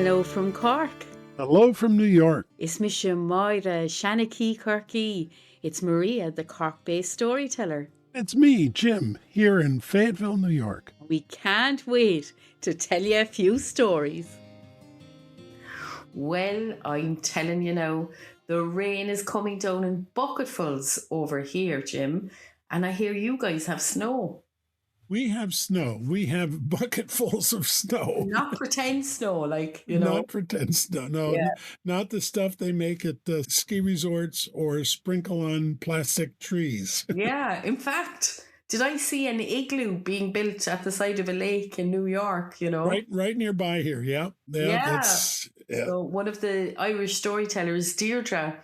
Hello from Cork. Hello from New York. It's Misha Moira Shanachie Corky. It's Maria, the Cork-based storyteller. It's me, Jim, here in Fayetteville, New York. We can't wait to tell you a few stories. Well, I'm telling you now, the rain is coming down in bucketfuls over here, Jim. And I hear you guys have snow. We have snow. We have bucketfuls of snow. Not pretend snow, Not pretend snow. No, Yeah. not the stuff they make at ski resorts or sprinkle on plastic trees. Yeah, in fact, did I see an igloo being built at the side of a lake in New York, Right nearby here. Yeah. Yeah. Yeah. So one of the Irish storytellers, Deirdre,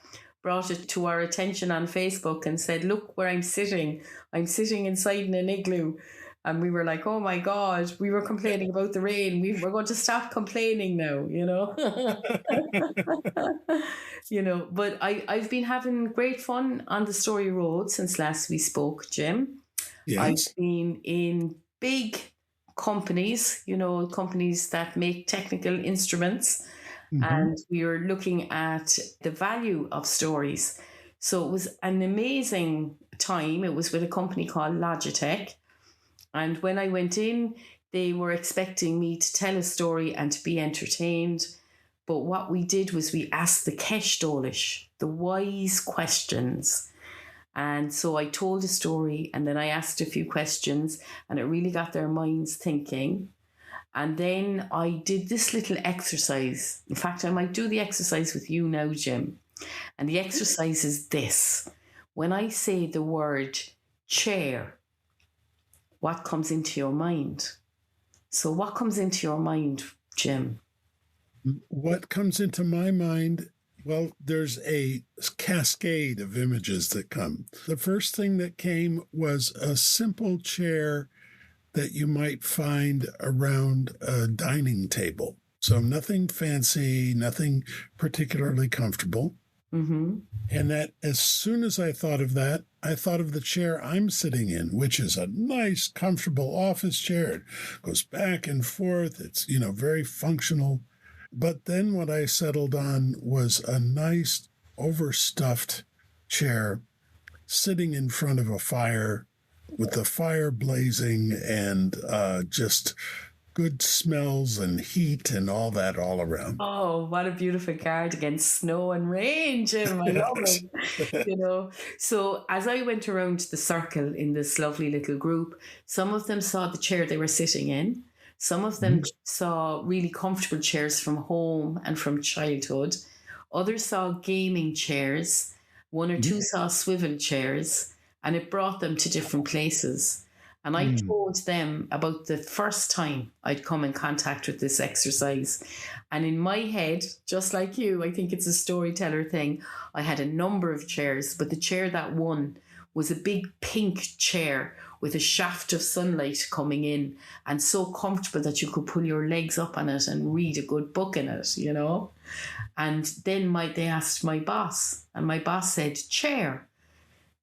brought it to our attention on Facebook and said, look where I'm sitting. I'm sitting inside in an igloo. And we were like, oh my God, we were complaining about the rain. We're going to stop complaining now, But I've been having great fun on the Story Road since last we spoke, Jim. Yes. I've been in big companies, companies that make technical instruments. Mm-hmm. And we were looking at the value of stories. So it was an amazing time. It was with a company called Logitech. And when I went in, they were expecting me to tell a story and to be entertained. But what we did was we asked the Kesh Dolish, the wise questions. And so I told a story and then I asked a few questions and it really got their minds thinking. And then I did this little exercise. In fact, I might do the exercise with you now, Jim. And the exercise is this. When I say the word chair, what comes into your mind? So what comes into your mind, Jim? What comes into my mind? Well, there's a cascade of images that come. The first thing that came was a simple chair that you might find around a dining table. So nothing fancy, nothing particularly comfortable. Mm-hmm. And that as soon as I thought of that, I thought of the chair I'm sitting in, which is a nice, comfortable office chair. It goes back and forth. It's, very functional. But then what I settled on was a nice, overstuffed chair sitting in front of a fire with the fire blazing and just good smells and heat and all that all around. Oh, what a beautiful card against snow and rain, Jim. I love it. So as I went around the circle in this lovely little group, some of them saw the chair they were sitting in. Some of them saw really comfortable chairs from home and from childhood. Others saw gaming chairs. One or two saw swivel chairs, and it brought them to different places. And I told them about the first time I'd come in contact with this exercise. And in my head, just like you, I think it's a storyteller thing, I had a number of chairs, but the chair that won was a big pink chair with a shaft of sunlight coming in and so comfortable that you could pull your legs up on it and read a good book in it, And then they asked my boss, and my boss said, chair.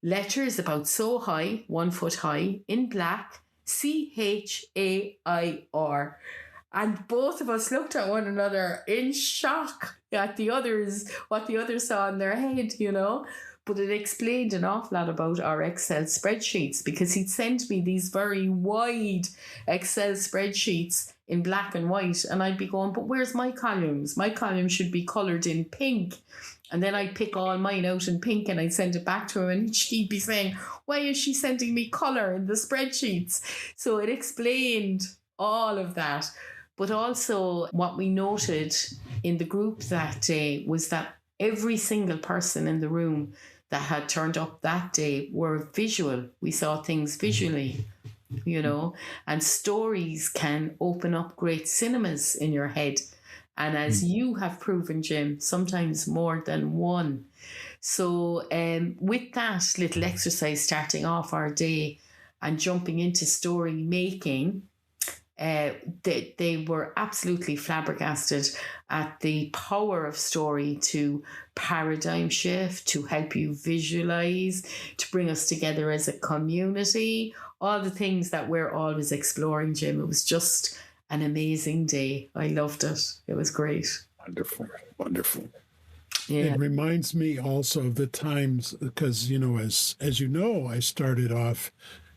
Letters about so high, 1 foot high, in black, CHAIR. And both of us looked at one another in shock at what the others saw in their head, But it explained an awful lot about our Excel spreadsheets, because he'd sent me these very wide Excel spreadsheets in black and white. And I'd be going, but where's my columns? My columns should be coloured in pink. And then I'd pick all mine out in pink and I'd send it back to him and he'd be saying, why is she sending me colour in the spreadsheets? So it explained all of that. But also what we noted in the group that day was that every single person in the room that had turned up that day were visual. We saw things visually, and stories can open up great cinemas in your head. And as you have proven, Jim, sometimes more than one. So with that little exercise starting off our day and jumping into story making, they were absolutely flabbergasted at the power of story to paradigm shift, to help you visualize, to bring us together as a community, all the things that we're always exploring, Jim. It was just an amazing day. I loved it. It was great. Wonderful, wonderful. Yeah. It reminds me also of the times, because, as you know, I started off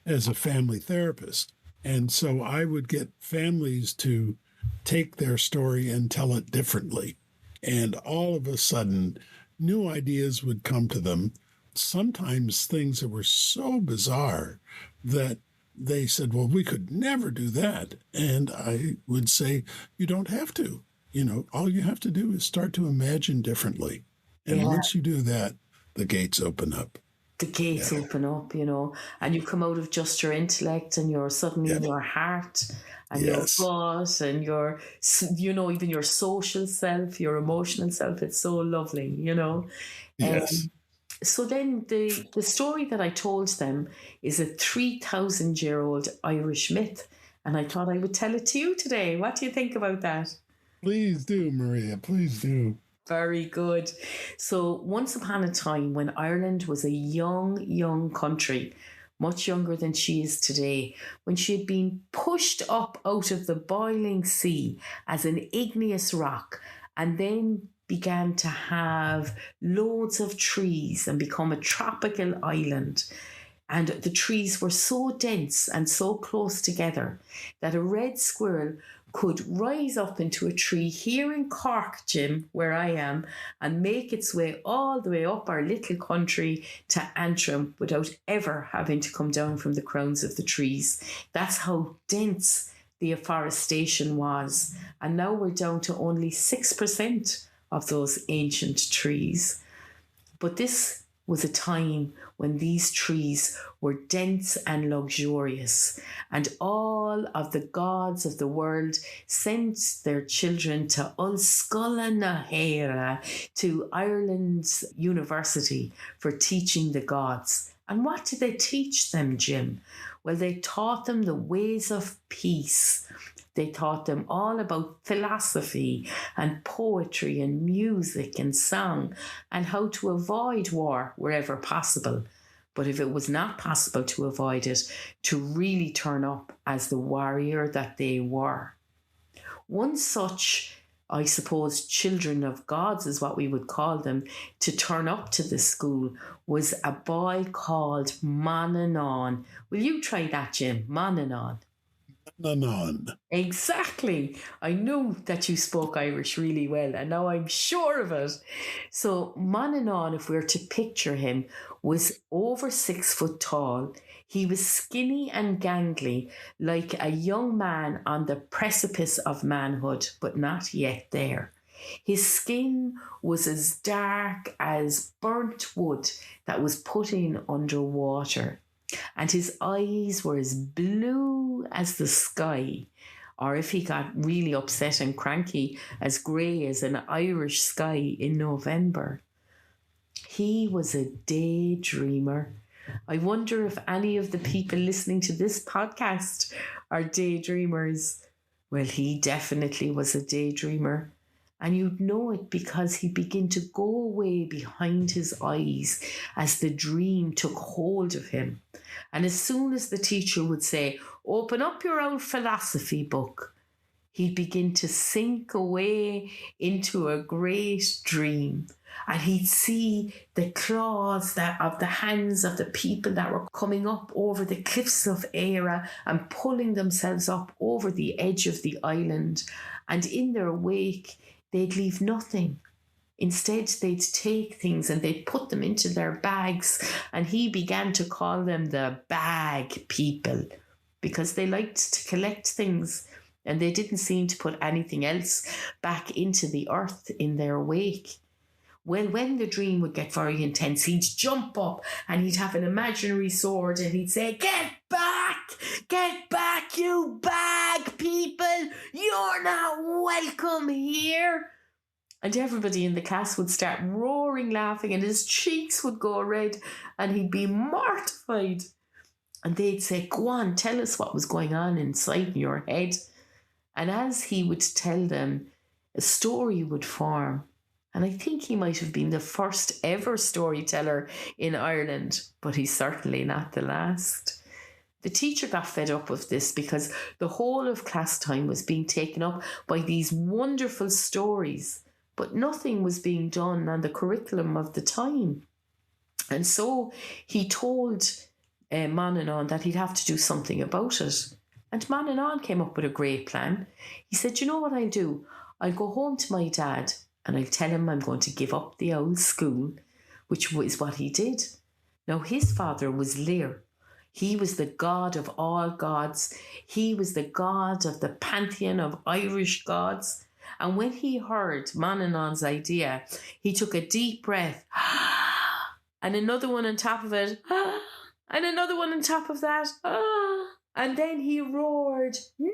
as a family therapist. And so I would get families to take their story and tell it differently. And all of a sudden, new ideas would come to them. Sometimes things that were so bizarre that they said, well, we could never do that. And I would say, you don't have to. All you have to do is start to imagine differently. And once you do that, the gates open up. The gates open up, and you come out of just your intellect and you're suddenly in your heart and your thought and your, even your social self, your emotional self. It's so lovely, Yes. So then the story that I told them is a 3,000-year-old Irish myth. And I thought I would tell it to you today. What do you think about that? Please do, Maria. Please do. Very good. So once upon a time when Ireland was a young country, much younger than she is today, when she had been pushed up out of the boiling sea as an igneous rock and then began to have loads of trees and become a tropical island. And the trees were so dense and so close together that a red squirrel could rise up into a tree here in Cork, Jim, where I am, and make its way all the way up our little country to Antrim without ever having to come down from the crowns of the trees. That's how dense the afforestation was. And now we're down to only 6% of those ancient trees. But this was a time when these trees were dense and luxurious, and all of the gods of the world sent their children to Ullscola na Héire, to Ireland's university, for teaching the gods. And what did they teach them, Jim? Well, they taught them the ways of peace. They taught them all about philosophy and poetry and music and song and how to avoid war wherever possible. But if it was not possible to avoid it, to really turn up as the warrior that they were. One such, I suppose, children of gods is what we would call them, to turn up to the school was a boy called Manannán. Will you try that, Jim? Manannán. Manannán. Exactly. I knew that you spoke Irish really well, and now I'm sure of it. So Manannán, if we were to picture him, was over 6 foot tall. He was skinny and gangly, like a young man on the precipice of manhood, but not yet there. His skin was as dark as burnt wood that was put in under water, and his eyes were as blue as the sky, or if he got really upset and cranky, as grey as an Irish sky in November. He was a daydreamer. I wonder if any of the people listening to this podcast are daydreamers. Well, he definitely was a daydreamer. And you'd know it because he'd begin to go away behind his eyes as the dream took hold of him. And as soon as the teacher would say, "Open up your old philosophy book," he'd begin to sink away into a great dream. And he'd see the claws of the hands of the people that were coming up over the cliffs of Éire and pulling themselves up over the edge of the island. And in their wake, they'd leave nothing. Instead, they'd take things and they'd put them into their bags. And he began to call them the bag people because they liked to collect things and they didn't seem to put anything else back into the earth in their wake. Well, when the dream would get very intense, he'd jump up and he'd have an imaginary sword and he'd say, get back, you bag people. You're not welcome here." And everybody in the class would start roaring laughing and his cheeks would go red and he'd be mortified. And they'd say, "Go on, tell us what was going on inside your head." And as he would tell them, a story would form. And I think he might have been the first ever storyteller in Ireland, but he's certainly not the last. The teacher got fed up with this because the whole of class time was being taken up by these wonderful stories, but nothing was being done on the curriculum of the time. And so he told Manannán that he'd have to do something about it. And Manannán came up with a great plan. He said, you know what I'll do? I'll go home to my dad and I'll tell him I'm going to give up the old school, which was what he did. Now, his father was Lear. He was the god of all gods. He was the god of the pantheon of Irish gods. And when he heard Manannán's idea, he took a deep breath and another one on top of it, and another one on top of that, and then he roared, "No!"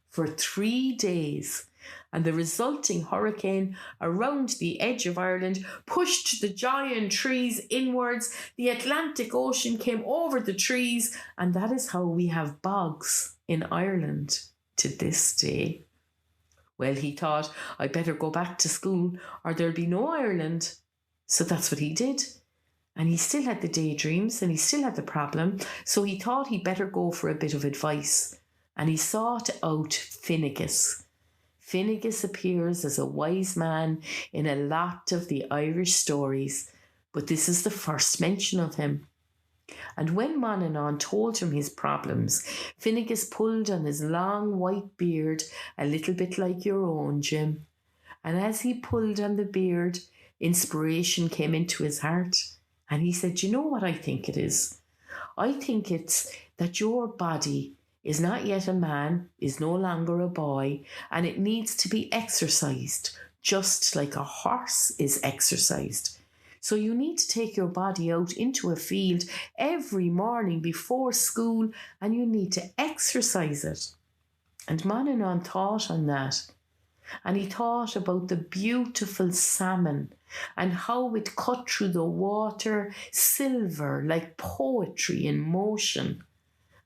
for 3 days. And the resulting hurricane around the edge of Ireland pushed the giant trees inwards. The Atlantic Ocean came over the trees, and that is how we have bogs in Ireland to this day. Well, he thought, I better go back to school or there'll be no Ireland. So that's what he did. And he still had the daydreams and he still had the problem. So he thought he'd better go for a bit of advice. And he sought out Finnegas. Finnegas appears as a wise man in a lot of the Irish stories, but this is the first mention of him. And when Manannán told him his problems, Finnegas pulled on his long white beard, a little bit like your own, Jim. And as he pulled on the beard, inspiration came into his heart. And he said, you know what I think it is? I think it's that your body is not yet a man, is no longer a boy, and it needs to be exercised, just like a horse is exercised. So you need to take your body out into a field every morning before school, and you need to exercise it. And Manannán thought on that. And he thought about the beautiful salmon and how it cut through the water, silver like poetry in motion.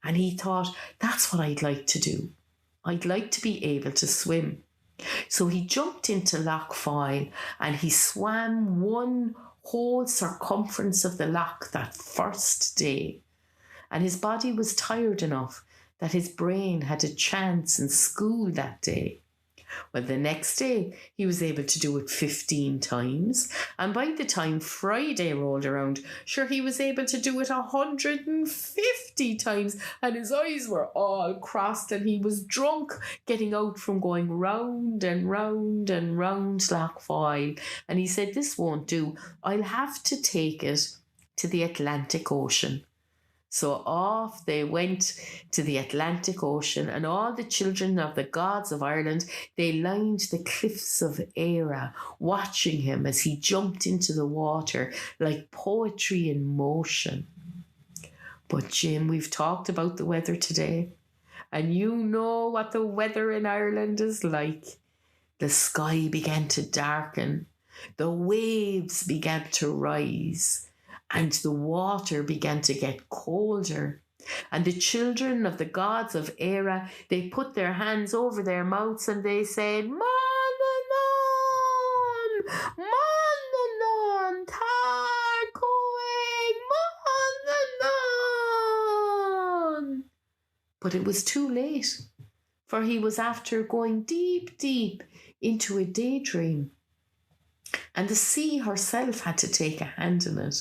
And he thought, that's what I'd like to do. I'd like to be able to swim. So he jumped into Loch Foyle and he swam one whole circumference of the loch that first day. And his body was tired enough that his brain had a chance in school that day. Well, the next day, he was able to do it 15 times. And by the time Friday rolled around, sure, he was able to do it 150 times. And his eyes were all crossed and he was drunk, getting out from going round and round and round Loch Foyle. And he said, this won't do. I'll have to take it to the Atlantic Ocean. So off they went to the Atlantic Ocean, and all the children of the gods of Ireland, they lined the cliffs of Éire, watching him as he jumped into the water like poetry in motion. But Jim, we've talked about the weather today, and you know what the weather in Ireland is like. The sky began to darken, the waves began to rise, and the water began to get colder. And the children of the gods of Éire, they put their hands over their mouths and they said, Manannán, Manannán, Tarcoing, Manannán. But it was too late, for he was after going deep, deep into a daydream. And the sea herself had to take a hand in it.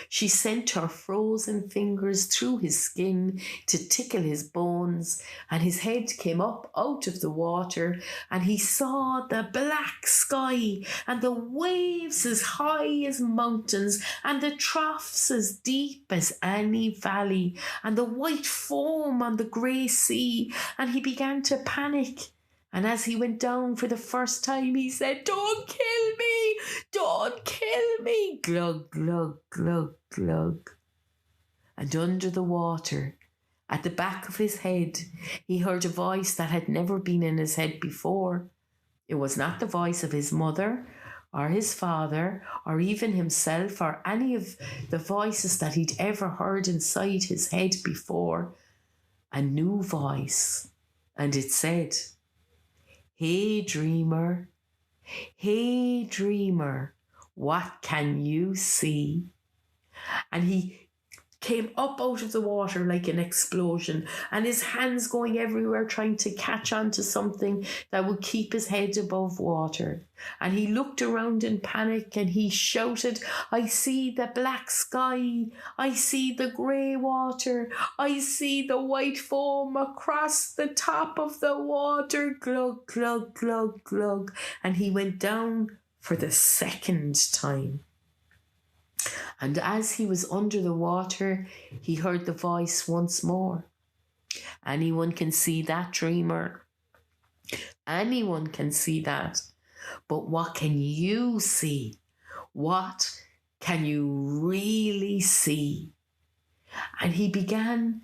She sent her frozen fingers through his skin to tickle his bones, and his head came up out of the water, and he saw the black sky and the waves as high as mountains and the troughs as deep as any valley and the white foam on the grey sea, and he began to panic. And as he went down for the first time, he said, "Don't kill me! Don't kill me!" Glug, glug, glug, glug. And under the water, at the back of his head, he heard a voice that had never been in his head before. It was not the voice of his mother or his father or even himself or any of the voices that he'd ever heard inside his head before. A new voice. And it said, "Hey dreamer, what can you see? And he came up out of the water like an explosion, and his hands going everywhere trying to catch onto something that would keep his head above water. And he looked around in panic and he shouted, I see the black sky, I see the grey water, I see the white foam across the top of the water, glug, glug, glug, glug. And he went down for the second time. And as he was under the water, he heard the voice once more. Anyone can see that, dreamer. Anyone can see that. But what can you see? What can you really see? And he began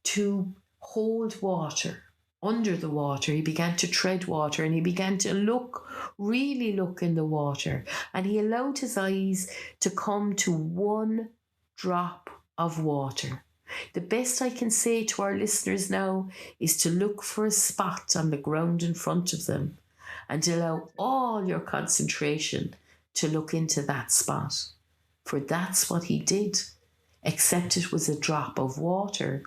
to hold water. Under the water, he began to tread water, and he began to really look in the water. And he allowed his eyes to come to one drop of water. The best I can say to our listeners now is to look for a spot on the ground in front of them and allow all your concentration to look into that spot. For that's what he did, except it was a drop of water.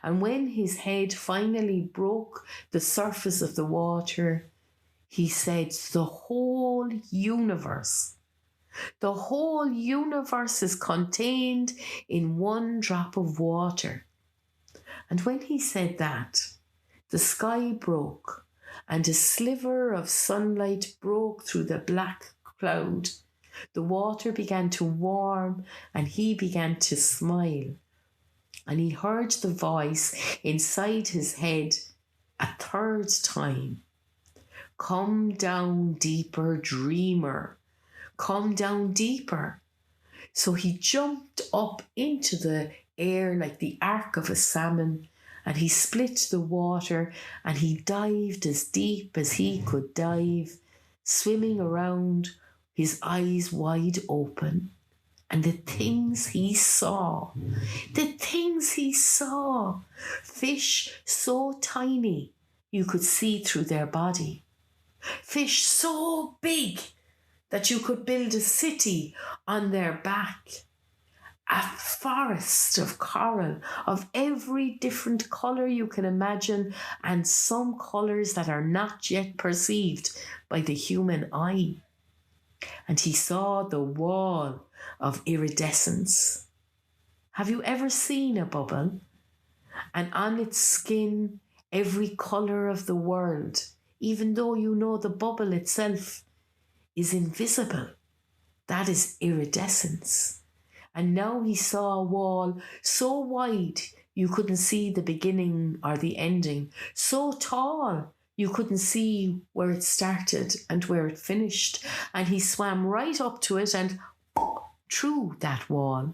And when his head finally broke the surface of the water, he said, the whole universe is contained in one drop of water. And when he said that, the sky broke and a sliver of sunlight broke through the black cloud. The water began to warm and he began to smile. And he heard the voice inside his head a third time. Come down deeper, dreamer. Come down deeper. So he jumped up into the air like the arc of a salmon, and he split the water and he dived as deep as he could dive, swimming around, his eyes wide open. And the things he saw, fish so tiny you could see through their body, fish so big that you could build a city on their back, a forest of coral of every different colour you can imagine, and some colours that are not yet perceived by the human eye. And he saw the wall of iridescence. Have you ever seen a bubble? And on its skin, every colour of the world, even though you know the bubble itself is invisible. That is iridescence. And now he saw a wall so wide you couldn't see the beginning or the ending, so tall you couldn't see where it started and where it finished. And he swam right up to it and through that wall.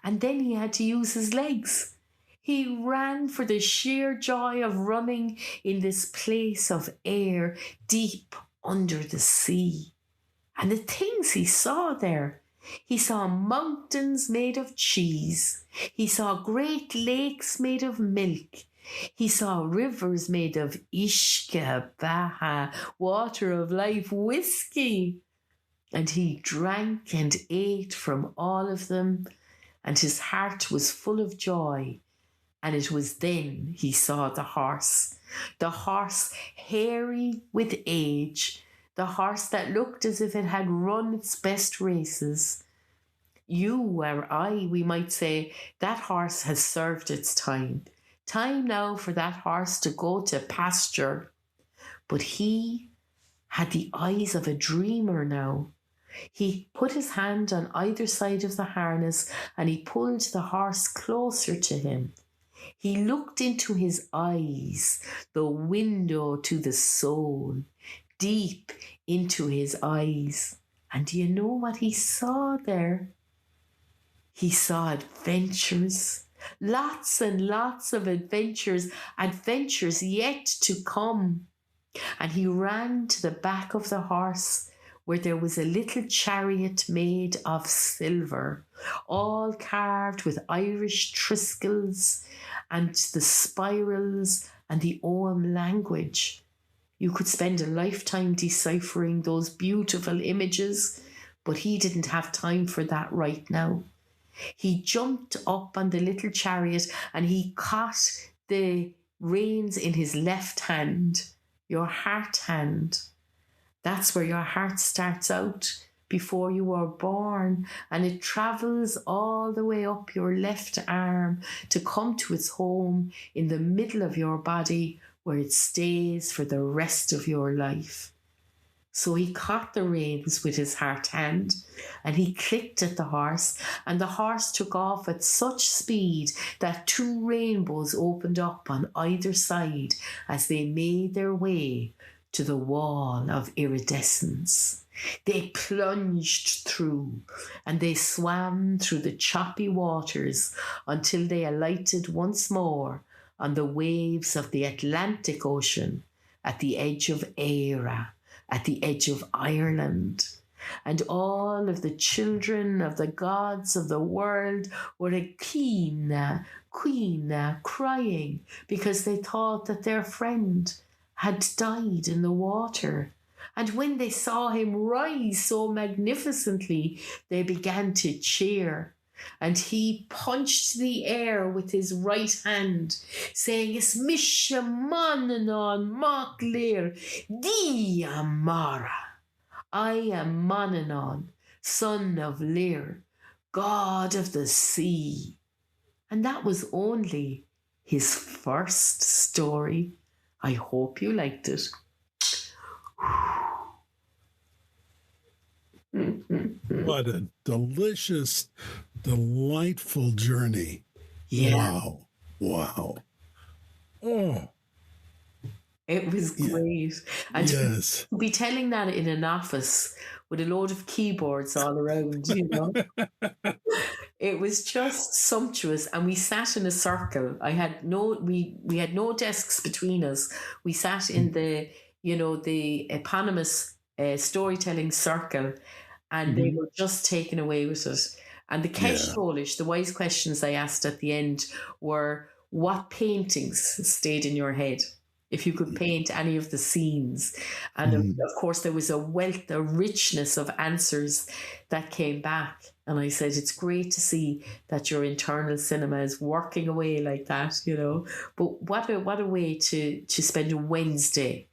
And then he had to use his legs. He ran for the sheer joy of running in this place of air deep under the sea. And the things he saw there, he saw mountains made of cheese. He saw great lakes made of milk. He saw rivers made of ishka, baha, water of life, whiskey. And he drank and ate from all of them, and his heart was full of joy. And it was then he saw the horse hairy with age, the horse that looked as if it had run its best races. You or I, we might say, that horse has served its time. Time now for that horse to go to pasture. But he had the eyes of a dreamer now. He put his hand on either side of the harness and he pulled the horse closer to him. He looked into his eyes, the window to the soul, deep into his eyes. And do you know what he saw there? He saw adventures, lots and lots of adventures yet to come. And he ran to the back of the horse where there was a little chariot made of silver, all carved with Irish triskells and the spirals and the Ogham language. You could spend a lifetime deciphering those beautiful images, but he didn't have time for that right now. He jumped up on the little chariot and he caught the reins in his left hand, your heart hand. That's where your heart starts out before you are born, and it travels all the way up your left arm to come to its home in the middle of your body, where it stays for the rest of your life. So he caught the reins with his heart hand and he clicked at the horse, and the horse took off at such speed that 2 rainbows opened up on either side as they made their way to the wall of iridescence. They plunged through and they swam through the choppy waters until they alighted once more on the waves of the Atlantic Ocean at the edge of Eire, at the edge of Ireland. And all of the children of the gods of the world were a queen crying because they thought that their friend had died in the water. And when they saw him rise so magnificently, they began to cheer. And he punched the air with his right hand, saying, "Is Myth of Manannán Mac Lir Di Amara. I am Manannán, son of Lir, god of the sea." And that was only his first story. I hope you liked it. What a delicious, delightful journey. Yeah. Wow. Oh. It was great. And yes. to be telling that in an office with a load of keyboards all around, you know. It was just sumptuous. And we sat in a circle. We had no desks between us. We sat in the eponymous storytelling circle, and they were just taken away with it. And the Kesh the wise questions I asked at the end were, what paintings stayed in your head? If you could paint any of the scenes. And of course, there was a wealth, a richness of answers that came back. And I said, it's great to see that your internal cinema is working away like that, you know. But what a way to spend a Wednesday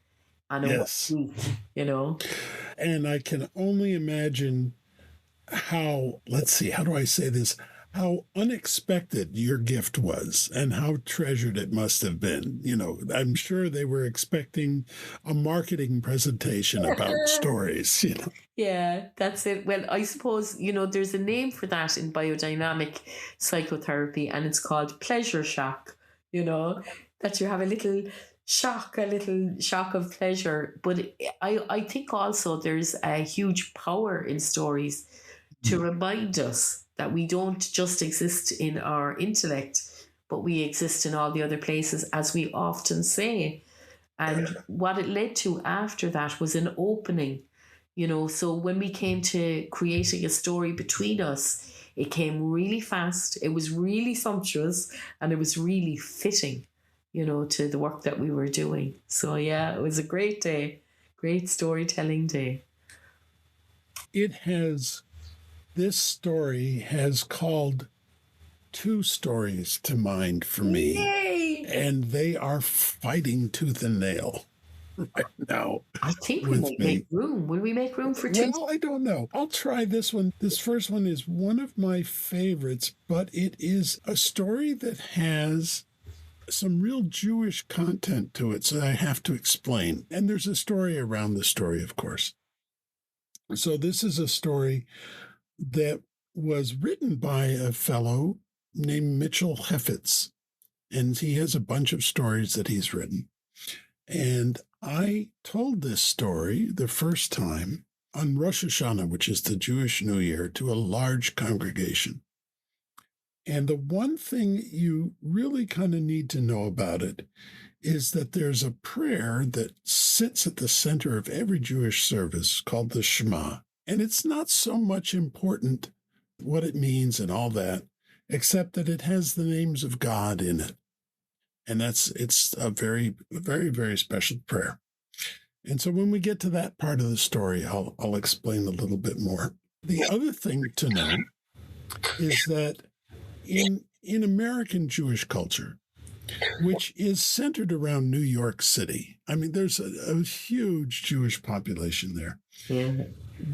on a week, you know. And I can only imagine how do I say this? How unexpected your gift was and how treasured it must have been. You know, I'm sure they were expecting a marketing presentation about stories, you know. Yeah, that's it. Well, I suppose, you know, there's a name for that in biodynamic psychotherapy, and it's called pleasure shock, you know, that you have a little shock of pleasure. But I think also there's a huge power in stories to remind us that we don't just exist in our intellect, but we exist in all the other places, as we often say. And what it led to after that was an opening, you know. So when we came to creating a story between us, it came really fast, it was really sumptuous, and it was really fitting, you know, to the work that we were doing. So yeah, it was a great day, great storytelling day. This story has called 2 stories to mind for me. Yay! And they are fighting tooth and nail right now. I think we might make room. Will we make room for 2? Well, I don't know. I'll try this one. This first one is one of my favorites, but it is a story that has some real Jewish content to it, so I have to explain. And there's a story around the story, of course. So this is a story that was written by a fellow named Mitchell Heffitz, and he has a bunch of stories that he's written. And I told this story the first time on Rosh Hashanah, which is the Jewish New Year, to a large congregation. And the one thing you really kind of need to know about it is that there's a prayer that sits at the center of every Jewish service called the Shema. And it's not so much important what it means and all that, except that it has the names of God in it. And it's a very, very, very special prayer. And so when we get to that part of the story, I'll explain a little bit more. The other thing to know is that in American Jewish culture, which is centered around New York City, I mean, there's a huge Jewish population there. Yeah.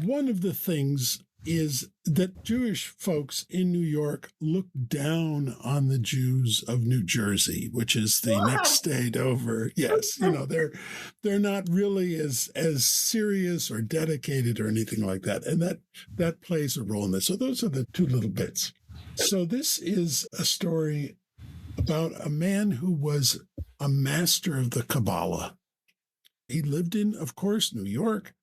One of the things is that Jewish folks in New York look down on the Jews of New Jersey, which is the next state over. Yes, they're not really as serious or dedicated or anything like that, and that plays a role in this. So those are the two little bits. So this is a story about a man who was a master of the Kabbalah. He lived in, of course, New York.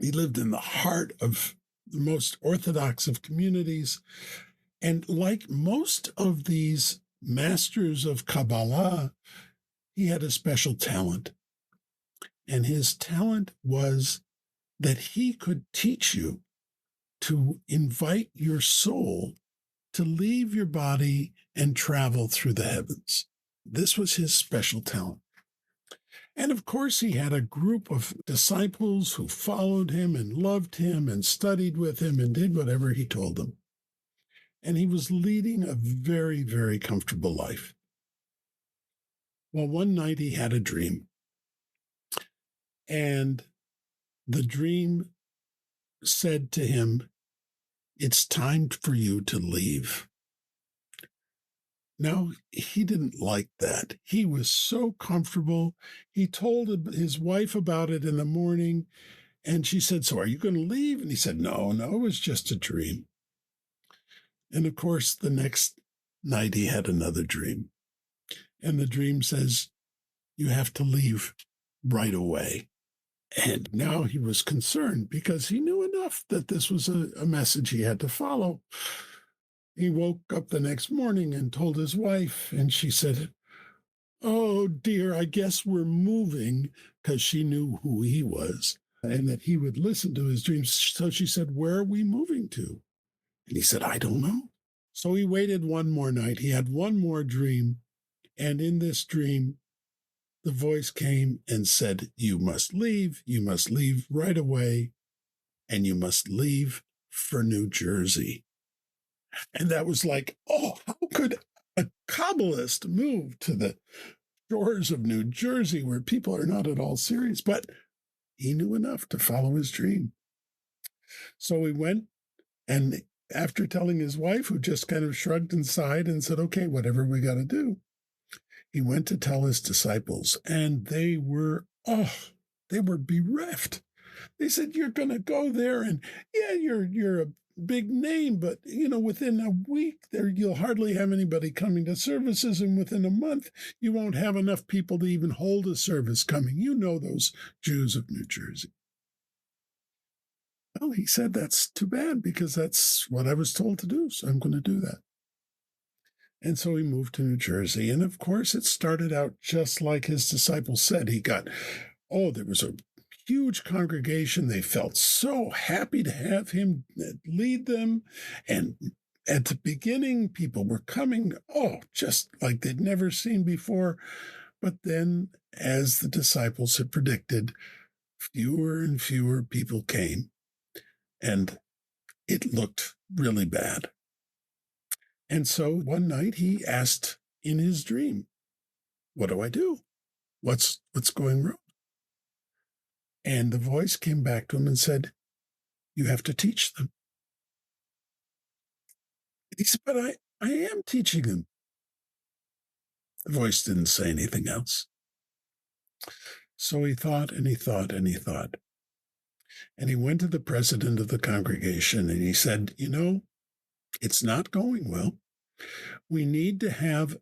He lived in the heart of the most orthodox of communities. And like most of these masters of Kabbalah, he had a special talent. And his talent was that he could teach you to invite your soul to leave your body and travel through the heavens. This was his special talent. And of course, he had a group of disciples who followed him and loved him and studied with him and did whatever he told them. And he was leading a very, very comfortable life. Well, one night he had a dream. And the dream said to him, "It's time for you to leave." Now, he didn't like that. He was so comfortable. He told his wife about it in the morning, and she said, "So are you going to leave?" And he said, No, it was just a dream. And of course, the next night he had another dream. And the dream says, "You have to leave right away." And now he was concerned because he knew enough that this was a message he had to follow. He woke up the next morning and told his wife, and she said, "Oh, dear, I guess we're moving," because she knew who he was and that he would listen to his dreams. So she said, "Where are we moving to?" And he said, "I don't know." So he waited one more night. He had one more dream. And in this dream, the voice came and said, "You must leave right away, and you must leave for New Jersey." And that was like, oh, how could a Kabbalist move to the shores of New Jersey where people are not at all serious? But he knew enough to follow his dream. So he went, and after telling his wife, who just kind of shrugged and sighed and said, "Okay, whatever we got to do," he went to tell his disciples, and they were bereft. They said, "You're going to go there, and yeah, you're a big name, but within a week there you'll hardly have anybody coming to services, and within a month you won't have enough people to even hold a service coming. You know those Jews of New Jersey." Well, he said, "That's too bad, because that's what I was told to do, so I'm going to do that." And so he moved to New Jersey. And of course, it started out just like his disciples said. There was a huge congregation. They felt so happy to have him lead them. And at the beginning, people were coming, just like they'd never seen before. But then, as the disciples had predicted, fewer and fewer people came. And it looked really bad. And so one night he asked in his dream, "What do I do? What's going wrong?" And the voice came back to him and said, "You have to teach them." He said, "But I am teaching them." The voice didn't say anything else. So he thought and he thought and he thought. And he went to the president of the congregation and he said, "It's not going well. We need to have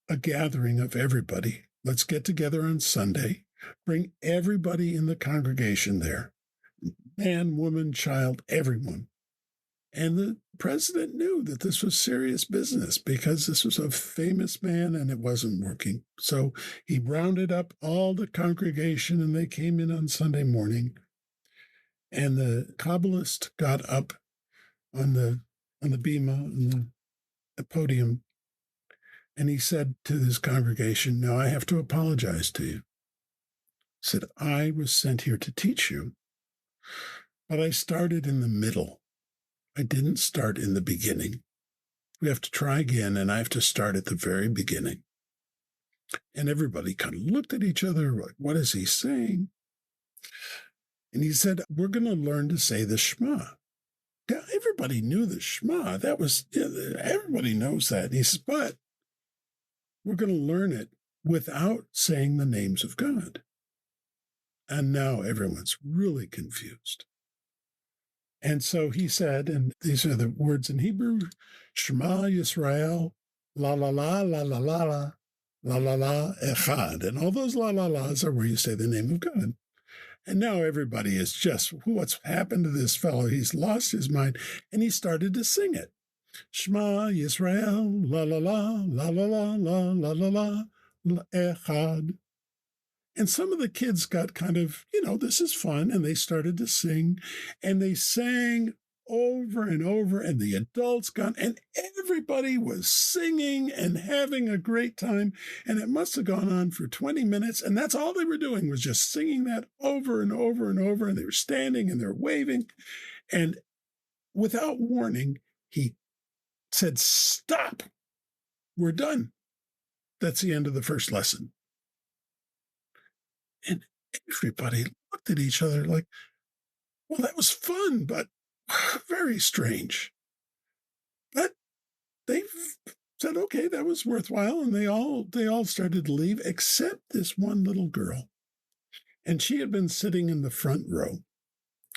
a gathering of everybody. Let's get together on Sunday. Bring everybody in the congregation there. Man, woman, child, everyone." And the president knew that this was serious business because this was a famous man and it wasn't working. So he rounded up all the congregation and they came in on Sunday morning. And the Kabbalist got up on the bema, on the podium, and he said to his congregation, "Now I have to apologize to you." He said, "I was sent here to teach you, but I started in the middle. I didn't start in the beginning. We have to try again, and I have to start at the very beginning. And everybody kind of looked at each other like, what is he saying? And he said, we're going to learn to say the Shema. Now, everybody knew the Shema. Everybody knows that. And he says, but we're going to learn it without saying the names of God. And now everyone's really confused. And so he said, and these are the words in Hebrew, Shema Yisrael, la la la, la la la la, la la la, echad. And all those la la la's are where you say the name of God. And now everybody is just, what's happened to this fellow? He's lost his mind. And he started to sing it. Shema Yisrael, la la la, la la la, la la la la, echad. And some of the kids got kind of, this is fun. And they started to sing. And they sang over and over. And the adults got, and everybody was singing and having a great time. And it must have gone on for 20 minutes. And that's all they were doing, was just singing that over and over and over. And they were standing and they're waving. And without warning, he said, stop. We're done. That's the end of the first lesson. And everybody looked at each other like, well, that was fun, but very strange. But they said, okay, that was worthwhile. And they all started to leave, except this one little girl. And she had been sitting in the front row.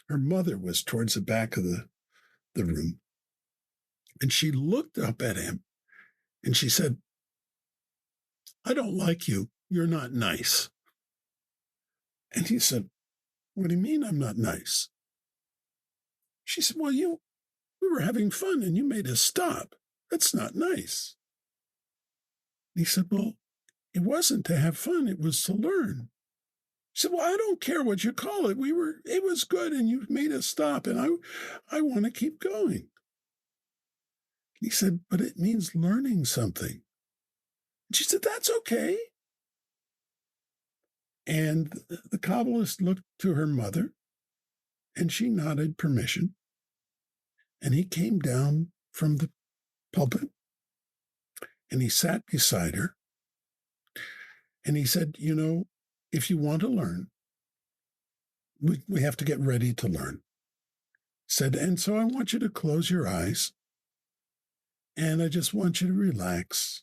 Her mother was towards the back of the room. And she looked up at him and she said, I don't like you. You're not nice. And he said, what do you mean I'm not nice? She said, well, we were having fun and you made us stop. That's not nice. And he said, well, it wasn't to have fun. It was to learn. She said, well, I don't care what you call it. It was good and you made us stop and I want to keep going. He said, but it means learning something. And she said, that's okay. And the Kabbalist looked to her mother and she nodded permission. And he came down from the pulpit and he sat beside her. And he said, if you want to learn, we have to get ready to learn. Said, and so I want you to close your eyes. And I just want you to relax.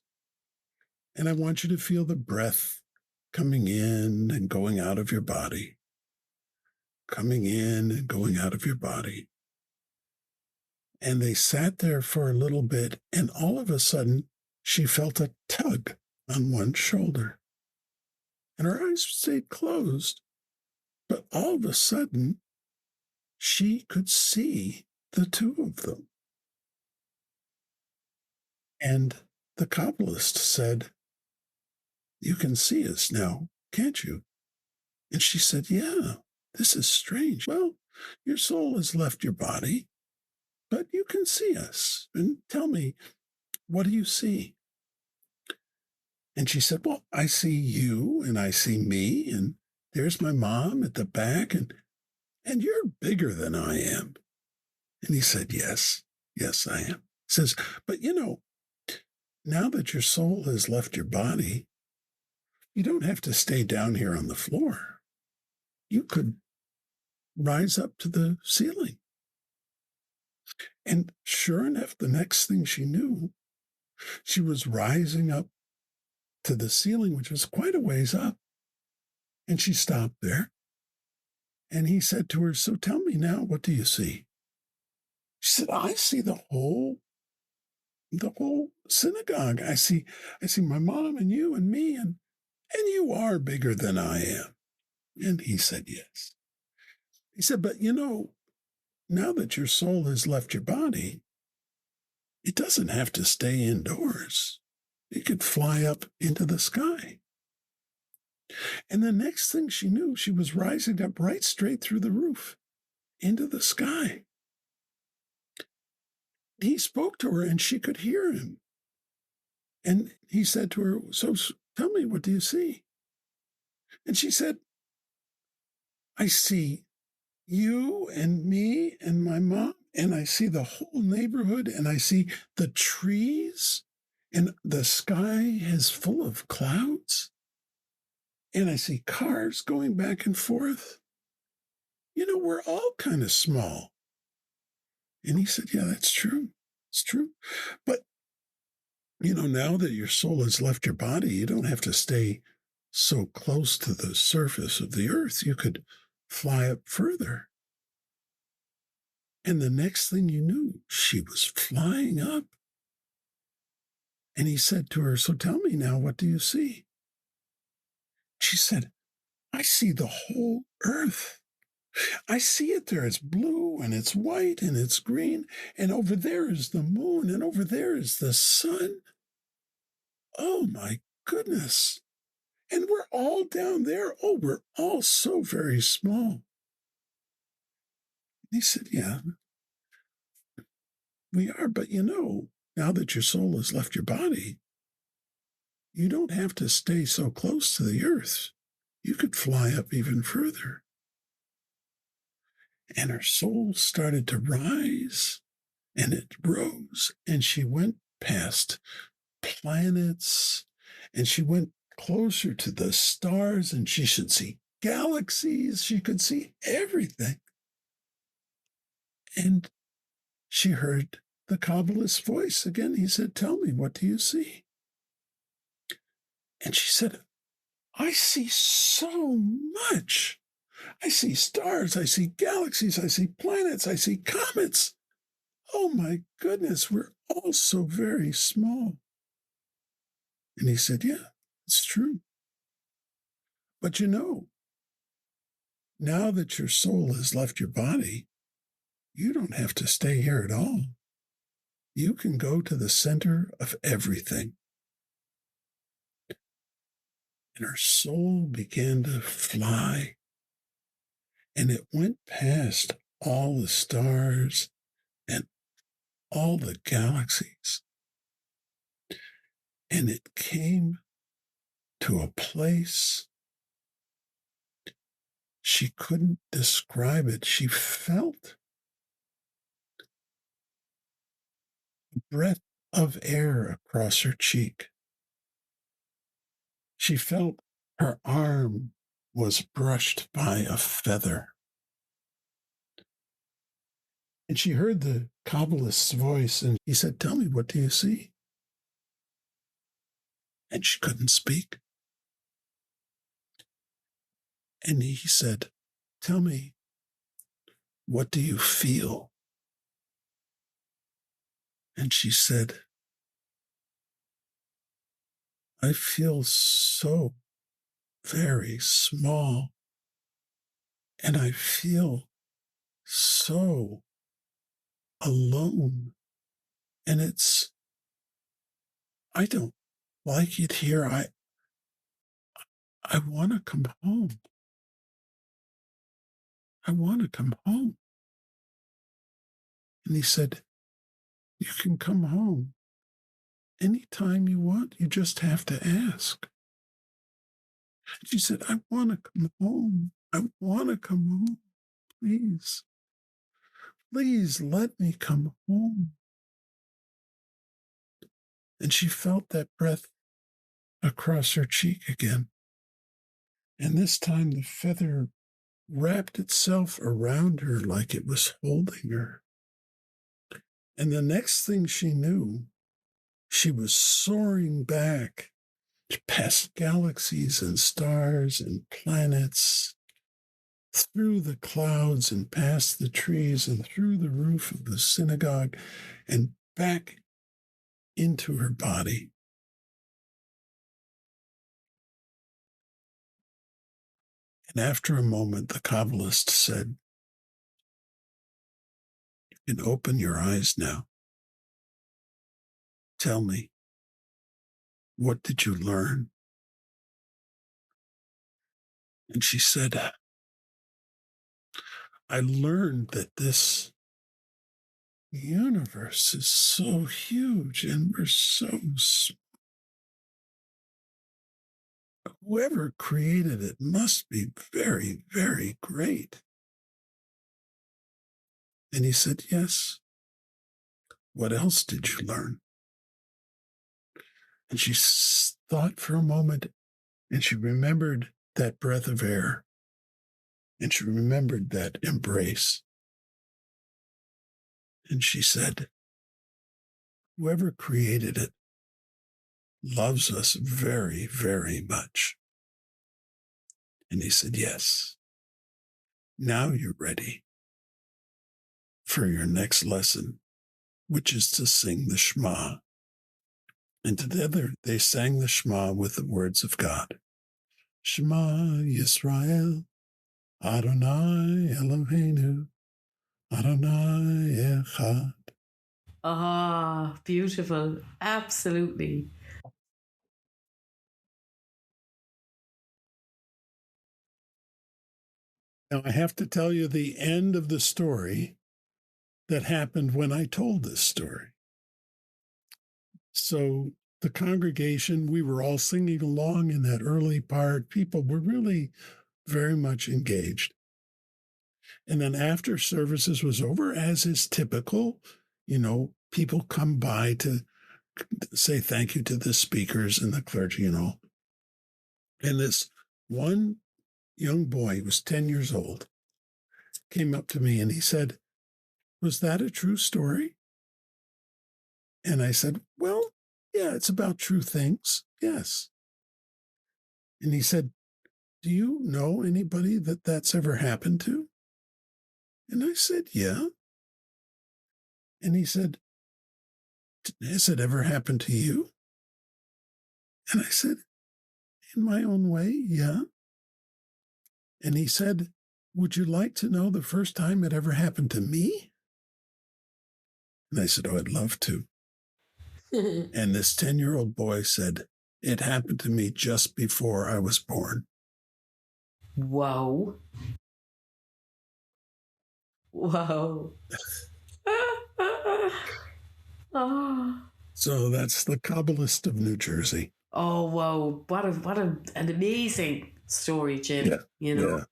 And I want you to feel the breath coming in and going out of your body. Coming in and going out of your body. And they sat there for a little bit, and all of a sudden, she felt a tug on one shoulder. And her eyes stayed closed. But all of a sudden, she could see the two of them. And the Kabbalist said, you can see us now, can't you? And she said, yeah, this is strange. Well, your soul has left your body, but you can see us. And tell me, what do you see? And she said, well, I see you and I see me, and there's my mom at the back, and you're bigger than I am. And he said, yes, I am. He says, but now that your soul has left your body, you don't have to stay down here on the floor. You could rise up to the ceiling. And sure enough, the next thing she knew, she was rising up to the ceiling, which was quite a ways up. And she stopped there. And he said to her, so tell me now, what do you see? She said, I see the whole synagogue. I see my mom and you and me, and you are bigger than I am. And he said, yes. He said, but now that your soul has left your body, it doesn't have to stay indoors. It could fly up into the sky. And the next thing she knew, she was rising up right straight through the roof into the sky. He spoke to her and she could hear him. And he said to her, so tell me, what do you see? And she said, I see you and me and my mom, and I see the whole neighborhood, and I see the trees, and the sky is full of clouds, and I see cars going back and forth. We're all kind of small. And he said, yeah, that's true. It's true. But, now that your soul has left your body, you don't have to stay so close to the surface of the earth. You could fly up further. And the next thing you knew, she was flying up. And he said to her, so tell me now, what do you see? She said, I see the whole earth. I see it there. It's blue and it's white and it's green. And over there is the moon and over there is the sun. Oh my goodness. And we're all down there. Oh, we're all so very small. And he said, yeah, we are. But now that your soul has left your body, you don't have to stay so close to the earth. You could fly up even further. And her soul started to rise, and it rose, and she went past planets, and she went closer to the stars, and she should see galaxies. She could see everything. And she heard the Kabbalist's voice again. He said, tell me, what do you see? And she said, I see so much. I see stars, I see galaxies, I see planets, I see comets. Oh my goodness, we're all so very small. And he said, yeah, it's true. But now that your soul has left your body, you don't have to stay here at all. You can go to the center of everything. And her soul began to fly, and it went past all the stars and all the galaxies. And it came to a place she couldn't describe it. She felt a breath of air across her cheek. She felt her arm was brushed by a feather. And she heard the Kabbalist's voice, and he said, tell me, what do you see? And she couldn't speak. And he said, tell me, what do you feel? And she said, I feel so very small, and I feel so alone. And I don't like it here. I want to come home. I want to come home. And he said, you can come home anytime you want. You just have to ask. And she said, I want to come home. I want to come home. Please, please let me come home. And she felt that breath across her cheek again. And this time the feather wrapped itself around her like it was holding her. And the next thing she knew, she was soaring back past galaxies and stars and planets, through the clouds and past the trees and through the roof of the synagogue and back into her body. And after a moment, the Kabbalist said, you can open your eyes now. Tell me, what did you learn? And she said, I learned that this universe is so huge and we're so small. Whoever created it must be very, very great. And he said, yes. What else did you learn? And she thought for a moment, and she remembered that breath of air, and she remembered that embrace. And she said, whoever created it loves us very, very much. And he said, yes. Now you're ready for your next lesson, which is to sing the Shema. And together they sang the Shema with the words of God. Shema Yisrael, Adonai Eloheinu, Adonai Echad. Ah, beautiful. Absolutely. Now, I have to tell you the end of the story that happened when I told this story. So the congregation, we were all singing along in that early part. People were really very much engaged. And then after services was over, as is typical, people come by to say thank you to the speakers and the clergy and all. And this one young boy, who was 10 years old, came up to me and he said, was that a true story? And I said, well, yeah, it's about true things. Yes. And he said, do you know anybody that's ever happened to? And I said, yeah. And he said, has it ever happened to you? And I said, in my own way, yeah. And he said, would you like to know the first time it ever happened to me? And I said, oh, I'd love to. And this 10-year-old boy said, it happened to me just before I was born. Wow. Wow. Oh. So that's the Kabbalist of New Jersey. Oh, wow. What an amazing story, Jim. Yeah.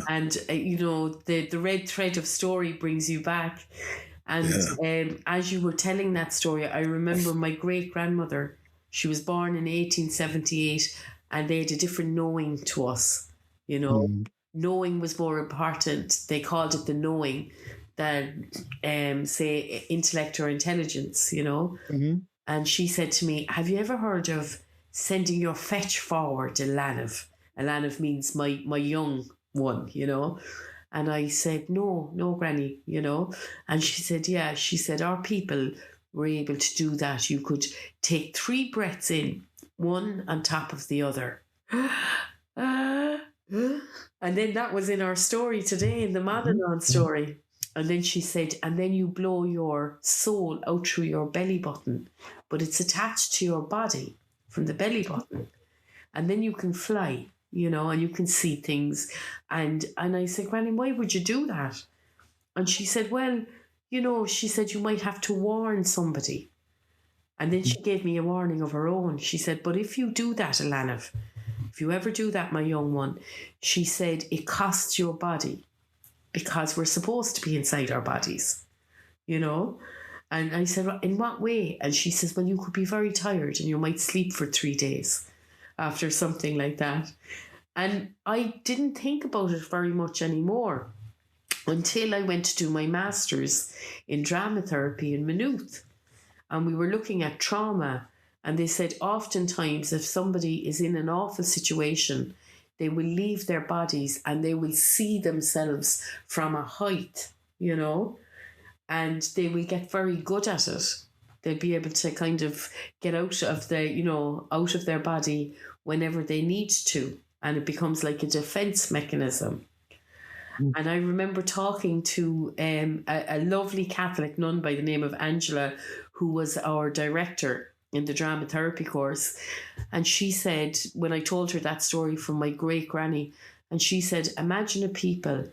And, the red thread of story brings you back. And as you were telling that story, I remember my great-grandmother. She was born in 1878, and they had a different knowing to us. Knowing was more important. They called it the knowing than, say, intellect or intelligence, Mm-hmm. And she said to me, have you ever heard of sending your fetch forward to Lanav? Lanav means my young one, And I said, no, Granny, And she said, yeah. She said, our people were able to do that. You could take 3 breaths in, one on top of the other. And then that was in our story today, in the Manannán story. And then she said, and then you blow your soul out through your belly button, but it's attached to your body from the belly button. And then you can fly, and you can see things. And I said, Granny, why would you do that? And she said, well, she said, you might have to warn somebody. And then she gave me a warning of her own. She said, but if you do that, Alanav, if you ever do that, my young one, she said, it costs your body, because we're supposed to be inside our bodies, And I said, in what way? And she says, well, you could be very tired and you might sleep for 3 days after something like that. And I didn't think about it very much anymore until I went to do my master's in drama therapy in Maynooth. And we were looking at trauma. And they said oftentimes if somebody is in an awful situation, they will leave their bodies and they will see themselves from a height, and they will get very good at it. They'll be able to kind of get out of their body whenever they need to. And it becomes like a defense mechanism. Mm. And I remember talking to a lovely Catholic nun by the name of Angela, who was our director in the drama therapy course. And she said, when I told her that story from my great granny, and she said, imagine a people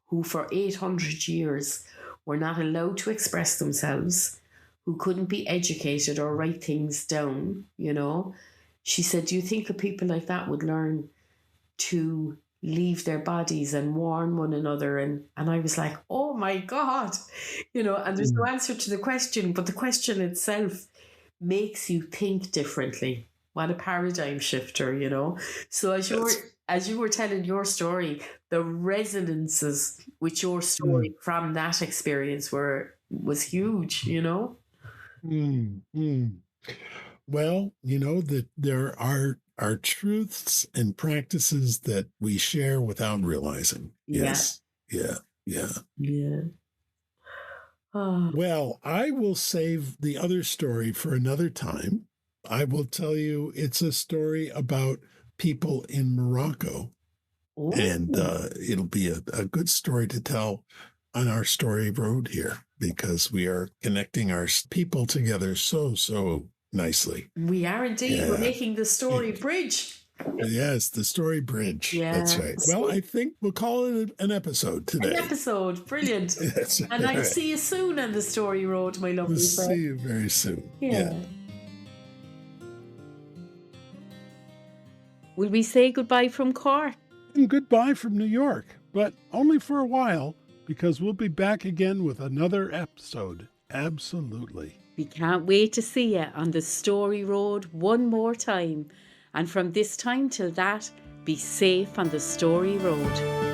who for 800 years were not allowed to express themselves, who couldn't be educated or write things down, She said, do you think a people like that would learn to leave their bodies and warn one another. And I was like, oh my God, and there's no answer to the question, but the question itself makes you think differently. What a paradigm shifter, So as you were telling your story, the resonances with your story from that experience was huge, Well, that there are truths and practices that we share without realizing. Yes. Yeah. Oh. Well, I will save the other story for another time. I will tell you it's a story about people in Morocco. Ooh. And it'll be a good story to tell on our story road here, because we are connecting our people together so nicely. We are indeed. Yeah. We're making the story bridge. Yes, the story bridge. Yeah. That's right. Well, I think we'll call it an episode today. An episode. Brilliant. That's and right. I'll see you soon on the story road, my lovely We'll friend. see you very soon. Yeah. Will we say goodbye from Cork? And goodbye from New York, but only for a while, because we'll be back again with another episode. Absolutely. We can't wait to see you on the story road one more time. And from this time till that, be safe on the story road.